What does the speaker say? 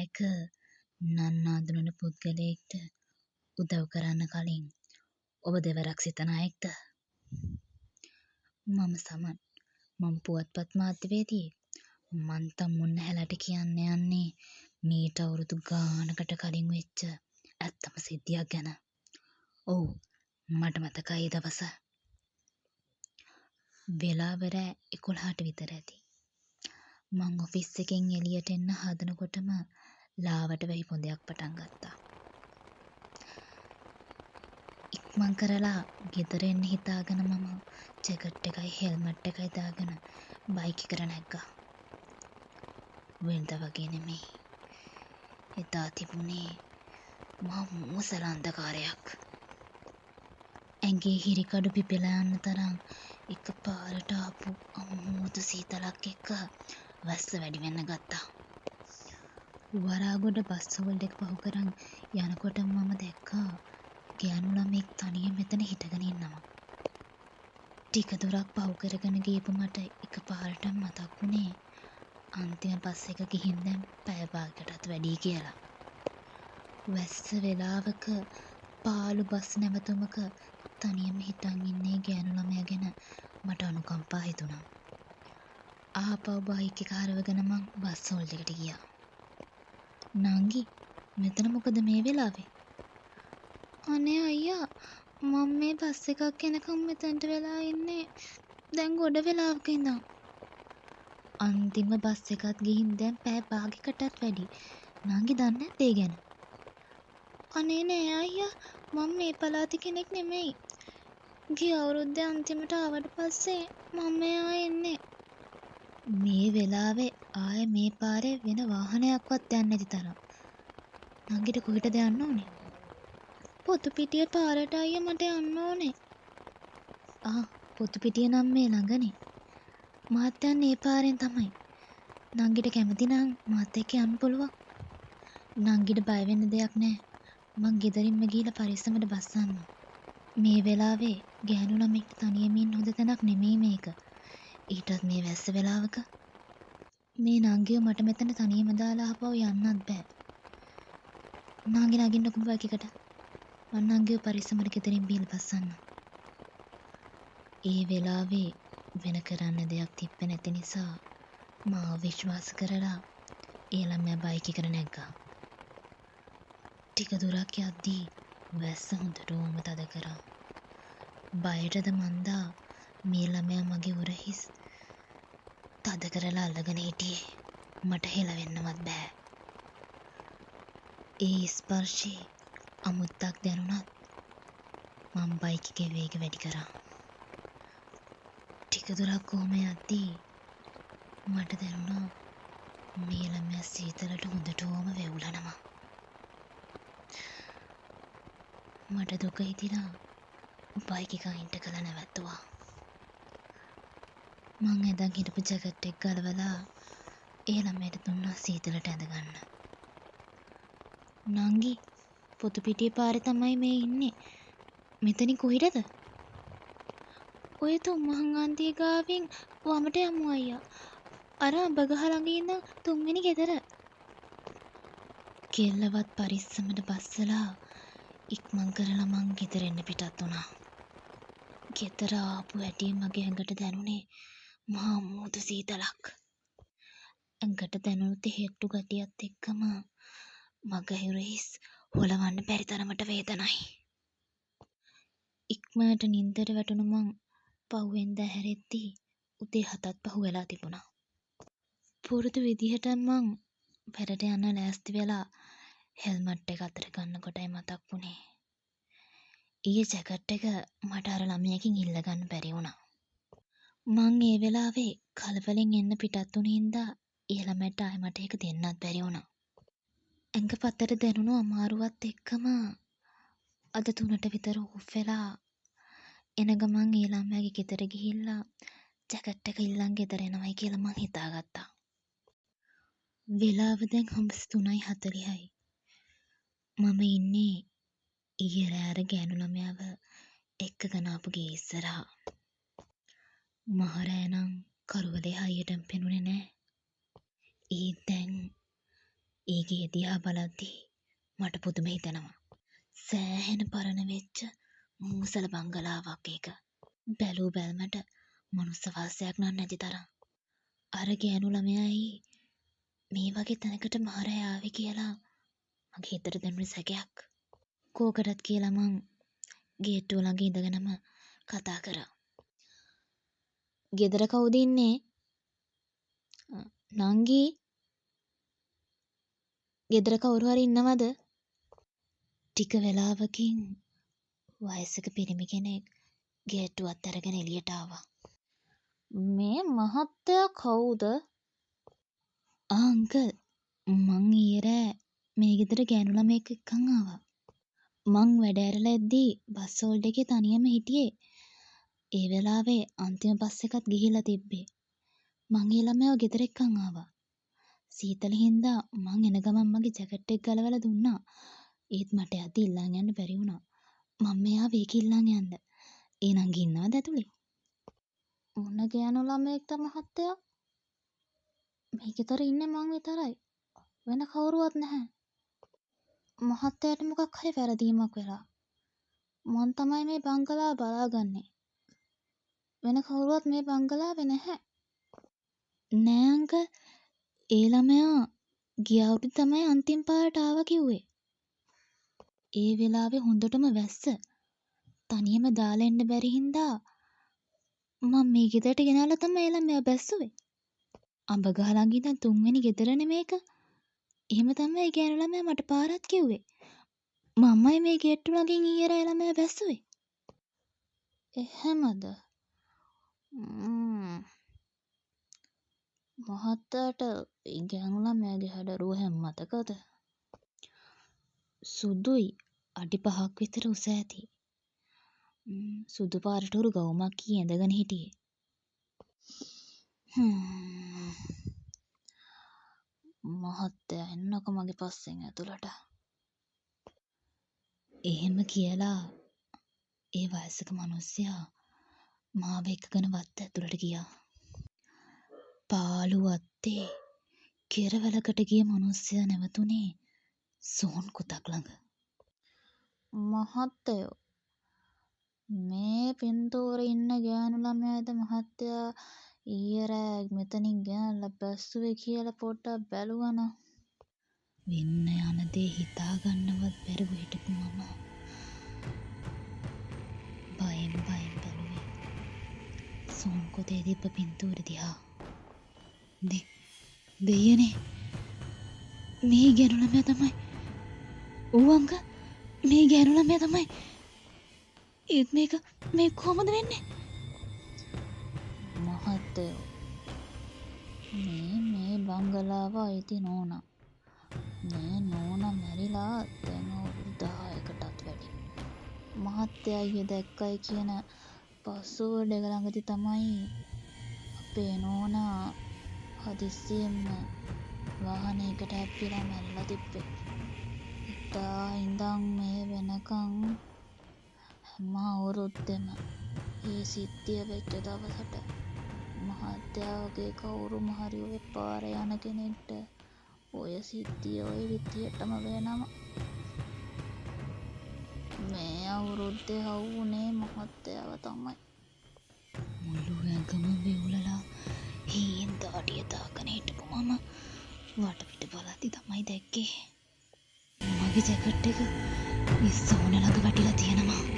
එක නන්නාඳුනන පුද්ගලයෙක්ට උදව් කරන්න කලින් ඔබ දෙවරක් සිතන අයෙක්ද? මම සමන්. මම පුවත්පත් මාධ්‍යවේදියෙක්. මන්තම් මුන්න හැලට කියන්න යන්නේ මීට අවුරුදු ගානකට කලින් වෙච්ච ඇත්තම සිද්ධියක් ගැන. ඔව්, මට මතකයි ඒ දවස. වෙලාව රෑ 11ට විතර ඇති. මං ඔෆිස් එකෙන් එළියට එන්න හදනකොටම ලාවට වැහි පොඳයක් පටන් ගත්තා. ඉක්මන් කරලා ගෙදර එන්න හිතාගෙන මම ජැකට් එකයි හෙල්මට් එකයි දාගෙන බයික් එකට නැග්ගා. වෙනද වගේ නෙමෙයි. එදා තිබුණේ මහා මූසල අන්ධකාරයක්. ඇඟේ හිරිකඩු පිපිලා යන්න තරම් එකපාරට ආපු අමුතු සීතලක් එක්ක වැස්ස වැඩි වෙන්න ගත්තා. වරාගොඩ බස් හෝල්ඩ් එක පහු කරන් යනකොට මම දැක්කා ගෑනු ළමෙක් තනියම මෙතන හිටගෙන ඉන්නවා. ටික දුරක් පහු කරගෙන ගියපු මට එකපාරට මතක් වුණේ අන්තිම බස් එක ගිහින් දැන් පැය භාගයකටත් වැඩි කියලා. වැස්ස වෙලාවක පාළු බස් නැවතුමක තනියම හිටන් ඉන්නේ ගෑනු ළමයා ගැන මට අනුකම්පා හිතුණා. ආපහු බයික් එක හරවගෙන මං බස් හෝල්ඩ් එකට ගියා. නංගි, මෙතන මොකද මේ වෙලාවේ? අනේ අයියා, මම මේ බස් එකක් එනකම් මෙතනට වෙලා ඉන්නේ දැන් ගොඩ වෙලාවක ඉඳන්. අන්තිම බස් එකත් ගිහින් දැන් පැය භාගයකටත් වැඩි. නංගි දන්නේ නැද්ද ඒ ගැන? අනේ නෑ අයියා, මම මේ පළාතේ කෙනෙක් නෙමෙයි. ගිය අවුරුද්දේ අන්තිමට ආවට පස්සේ මම ආයෙ එන්නේ. මේ වෙලාවේ ආයෙ මේ පාරේ වෙන වාහනයක්වත් යන්නේ නැති තරම්. නංගිට කොහෙටද යන්න ඕනේ? පොතු පිටිය පාරට අයියා, මට යන්න ඕනේ. පොතු පිටිය නම් මේ ළඟනේ. මාත් යන්නේ ඒ පාරෙන් තමයි. නංගිට කැමති නම් මාත් එක්ක යන්න පුළුවන්. නංගිට බය වෙන්න දෙයක් නැහැ. මං ගෙදරින්ම ගිහලා පරිස්සමට බස්සන්න. මේ වෙලාවේ ගෑනු ළමෙක්ට තනියම ඉන්න හොඳ තැනක් නෙමෙයි මේක. ඊටත් මේ වැස්ස වෙලාවක. මේ නංගිව මට මෙතන තනියම දාලා ආපහු යන්නත් බෑ. නංගි නගින්නකො බයික් එකට. මං නංගිව පරිස්සමට ගෙදරින් බීලා බස්සන්න. ඒ වෙලාවේ වෙන කරන්න දෙයක් තිබ්බේ නැති නිසා මාව විශ්වාස කරලා ඒ ළමයා බයික් එකට නැග්ගා. ටික දුරක් යද්දී වැස්ස හොඳටම තද කරා. බයටද මන්දා මේ ළමයා මගේ උරහිස් තද කරලා අල්ලගෙන හිටියේ. මට හෙලවෙන්නවත් බෑ. ඒ ස්පර්ශේ අමුත්තක් දැනුණත් මම බයික් එකේ වේග වැඩි කරා. ටික දුරක් කොහොම යද්දී මට දැනුණා මේ ළමයා සීතලට හොඳටම වෙවුලනවා. මට දුක හිතිලා බයික් එක අයින්ට කළා නැවැත්තුවා. මං ඇඳන් හිටපු ජැකට් එක ගලවලා ඒ ළමයට දුන්නා සීතලට ඇඳගන්න. නංගි, පොතු පිටියේ පාරේ තමයි මේ ඉන්නේ. මෙතනින් කොහෙටද? ඔය තුම්මහන් අන්තිය ගාවින් වමට යමු අයියා. අර අඹ ගහ ළඟ ඉන්න තුන්වෙනි ගෙදර. කෙල්ලවත් පරිස්සමට බස්සලා ඉක්මන් කරලා මං ගෙදර එන්න පිටත් වුණා. ගෙදර ආපු හැටි මගේ ඇඟට දැනුනේ මහා මූදු සීතලක්. ඇඟට දැනුණු හෙට්ටු ගතියත් එක්කම මගේ හිස් හොලවන්න බැරි තරමට වේදනයි. ඉක්මනට නින්දට වැටුණු මං පහුවෙන් දැහැරෙද්දී උදේ 7ත් පහු වෙලා තිබුණා. පුරුදු විදිහට මං වැඩට යන්න ලෑස්ති වෙලා හෙල්මට් එක අතට ගන්නකොටයි මතක් වුණේ. ඊයේ ජැකට් එක මට අර ළමයාගෙන් ඉල්ල ගන්න බැරි වුණා. මං ඒ වෙලාවේ කලබලෙන් එන්න පිටත් වුණ හින්දා ඒ ළමයට ආයෙ මට ඒක දෙන්නත් බැරි වුණා. ඇඟපතට දැනුණු අමාරුවත් එක්කම අද 3ට විතර ඕෆ් වෙලා එන ගමන් ඒ ළමයාගේ ගෙදර ගිහිල්ලා ජැකට් එක ඉල්ලන් ගෙදර එනවයි කියලා මං හිතාගත්තා. වෙලාව දැන් හම්බස් 3:40යි. මම ඉන්නේ ඊයේ රෑ අර ගෑනු ළමයාව එක්කගෙන ආපු ගේ ඉස්සරහා. මහරෑ නම් කරුවලේ හයියටම පෙනුනේ නෑ. දැන් ඒ ගේ දිහා බලද්දී මට පුදුම හිතෙනවා. සෑහෙන පරණ වෙච්ච මූසල බංගලාවක් ඒක. බැලූ බැල්මට මනුස්ස වාසයක් නම් නැති තරම්. අර ගෑනු ළමයායි මේ වගේ තැනකට මාරය ආවේ කියලා මගේ හිතට දැනුනේ සැකයක්. කෝකටත් කියලා මං ගේට්ටුව ළඟ ඉඳගෙනම කතා කරා. ගෙදර කවුද ඉන්නේ? නංගි. ගෙදර කවුරු හරි ඉන්නවද? ටික වෙලාවකින් වයසක පිරිමි කෙනෙක් ගේට්ටුවත් අරගෙන එළියට ආවා. මේ මහත්තයා කවුද? අංකල්, මං ඊයේ රෑ මේ ගෙදර ගෑනු ළමයෙක් එක්කන් ආවා. මං වැඩ ඇරලා එද්දී බස් හෝල්ඩ් එකේ තනියම හිටියේ. ඒ වෙලාවේ අන්තිම බස් එකත් ගිහිල්ලා තිබ්බේ. මං ඒ ළමයාව ගෙදර එක්කන් ආවා. සීතල හින්දා මං එන ගමන් මගේ ජැකට් එක ගලවලා දුන්නා. ඒත් මට යද්දි ඉල්ලන් යන්න බැරි වුණා. මම මෙයාව ඒක ඉල්ලන් යන්න. ඒ නංගි ඉන්නවද ඇතුලේ? මොන ගෑනු ළමයෙක්ද මහත්තයා? මේ ගෙදර ඉන්නේ මං විතරයි. වෙන කවුරුවත් නැහැ. මහත්තයාට මොකක් හරි වැරදීමක් වෙලා. මං තමයි මේ බංගලාව බලාගන්නේ. වෙන කවුරුවත් මේ බංගලාවේ නැහැ. නෑ අංකල්, ඒ ළමයා ගිය අවුරුද්ද තමයි අන්තිම පාරට ආවා කිව්වේ. ඒ වෙලාවේ හොඳටම වැස්ස. තනියම දාලා එන්න බැරි හින්දා මම මේ ගෙදරට ගෙනාලා තමයි ඒ ළමයා බැස්සුවේ. අඹ ගහ ළඟ ඉඳන් 3 වෙනි ගෙදරනේ මේක. එහෙම තමයි ඒ ගෑනු ළමයා මට පාරක් කිව්වේ. මමයි මේ ගේට්ටු ළඟින් ඊයේ රෑ ළමයා බැස්සුවේ. එහෙමද? මහත්තයාට ඒ ගෑනු ළමයාගේ හැඩරුව හැම මතකද? සුදුයි, අඩි 5ක් විතර උස ඇති. සුදු පාරට උරු ගවුමක් කී ඇඳගෙන හිටියේ. මහත්තයා එන්නකො මගේ පස්සෙන් ඇතුළට. එහෙම කියලා ඒ වයසක මිනිස්සයා මාව එක්කගෙන වත්ත ඇතුළට ගියා. පාළු වත්තේ කෙරවලකට ගිය මිනිස්සයා නැවතුනේ සෝන් කුතක් ළඟ. මහත්තයෝ, මේ පින්තූරේ ඉන්න ගෑනු ළමයාද මහත්තයා ඊයේ රෑ මෙතනින් ගෙනල්ලා බැස්සුවේ කියලා පොඩ්ඩක් බැලුවනම්. වෙන්න යන දේ හිතා ගන්නවත් බැරුව හිටපු මම බයෙන් බැලුවේ සෝන් කුතේ තිබ්බ පින්තූර දිහා. දෙයනේ, මේ ගෑනු ළමයා තමයි. ඌ අංකල්, මේ ගෑනු ළමයා තමයි. ඒත් මේ කොහොමද වෙන්නේ? මහත්තයෝ, මේ බංගලාව අයිති නෝනා. මේ නෝනා මැරිලා දැන් අවුරුදු 10කටත් වැඩි. මහත්තයා ඊයේ දැක්කයි කියන පස්සුවඩ එක ළඟදී තමයි අපේ නෝනා හදිස්සියෙන්ම වාහනයකට හැප්පිලා මැරිලා තිබ්බේ. එදා ඉඳන් මේ වෙනකන් හැම අවුරුද්දෙම ඒ සිද්ධිය වෙච්ච දවසට මහත්තයා වගේ කවුරුම හරි ඔය පාරේ යන කෙනෙක්ට ඔය සිද්ධිය ඔය විදියටම වෙනවා. මේ අවුරුද්දේ හවුනේ මහත්තයාව තමයි. මුළු ඇඟම වෙවුලලා හීන් දාඩිය දාගෙන හිටපු මම වටපිට බලද්දි තමයි දැක්කේ මගේ ජැකට් එක ඉස්සෝන ළඟ වැටිලා තියෙනවා.